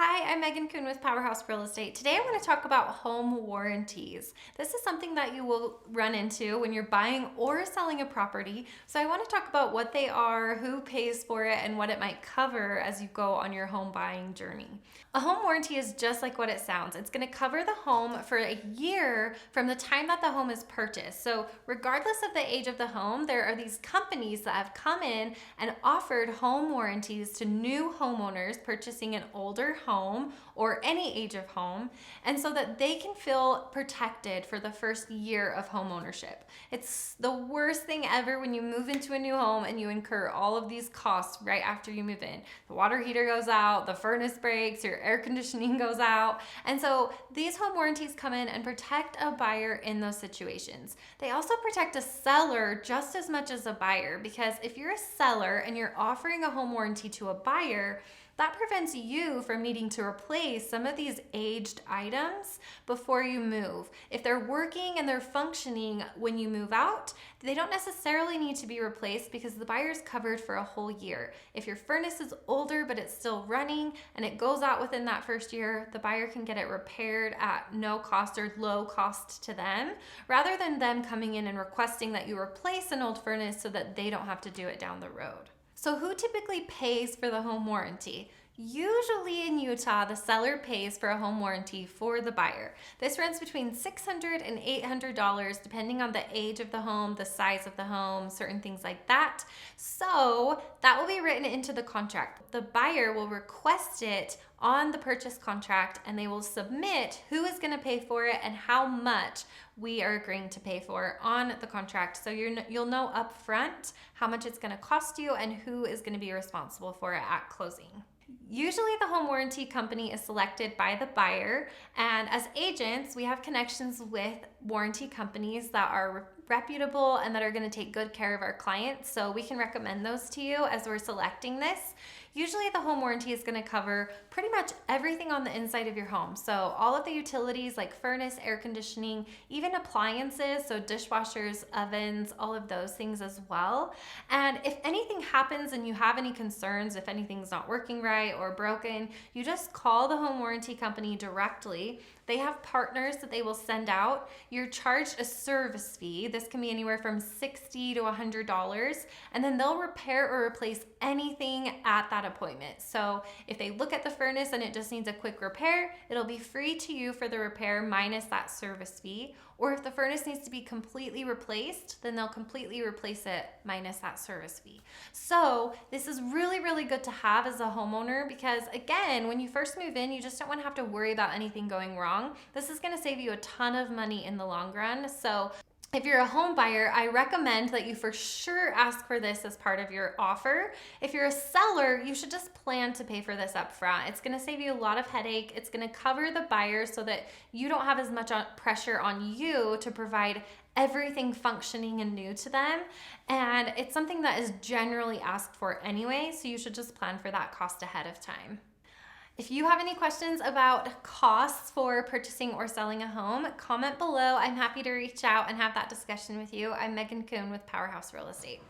Hi, I'm Megan Kuhn with Powerhouse Real Estate. Today I want to talk about home warranties. This is something that you will run into when you're buying or selling a property. So I want to talk about what they are, who pays for it, and what it might cover as you go on your home buying journey. A home warranty is just like what it sounds. It's going to cover the home for a year from the time that the home is purchased. So regardless of the age of the home, there are these companies that have come in and offered home warranties to new homeowners purchasing an older home or any age of home, and so that they can feel protected for the first year of home ownership. It's the worst thing ever when you move into a new home and you incur all of these costs right after you move in. The water heater goes out, the furnace breaks, your air conditioning goes out. And so these home warranties come in and protect a buyer in those situations. They also protect a seller just as much as a buyer, because if you're a seller and you're offering a home warranty to a buyer, that prevents you from needing to replace some of these aged items before you move. If they're working and they're functioning when you move out, they don't necessarily need to be replaced because the buyer's covered for a whole year. If your furnace is older but it's still running and it goes out within that first year, the buyer can get it repaired at no cost or low cost to them, rather than them coming in and requesting that you replace an old furnace so that they don't have to do it down the road. So who typically pays for the home warranty? Usually in Utah, the seller pays for a home warranty for the buyer. This runs between $600 and $800 depending on the age of the home, the size of the home, certain things like that. So that will be written into the contract. The buyer will request it on the purchase contract, and they will submit who is going to pay for it and how much we are agreeing to pay for on the contract. So you'll know up front how much it's going to cost you and who is going to be responsible for it at closing. Usually the home warranty company is selected by the buyer, and as agents, we have connections with warranty companies that are reputable and that are going to take good care of our clients, so we can recommend those to you as we're selecting this. Usually the home warranty is going to cover pretty much everything on the inside of your home. So all of the utilities like furnace, air conditioning, even appliances, so dishwashers, ovens, all of those things as well. And if anything happens and you have any concerns, if anything's not working right or broken, you just call the home warranty company directly. They have partners that they will send out. You're charged a service fee. This can be anywhere from $60 to $100, and then they'll repair or replace anything at that appointment. So if they look at the furnace and it just needs a quick repair, it'll be free to you for the repair minus that service fee. Or if the furnace needs to be completely replaced, then they'll completely replace it minus that service fee. So this is really, really good to have as a homeowner, because again, when you first move in, you just don't want to have to worry about anything going wrong. This is going to save you a ton of money in the long run. So if you're a home buyer, I recommend that you for sure ask for this as part of your offer. If you're a seller, you should just plan to pay for this up front. It's going to save you a lot of headache. It's going to cover the buyer so that you don't have as much pressure on you to provide everything functioning and new to them. And it's something that is generally asked for anyway, so you should just plan for that cost ahead of time. If you have any questions about costs for purchasing or selling a home, comment below. I'm happy to reach out and have that discussion with you. I'm Megan Kuhn with Powerhouse Real Estate.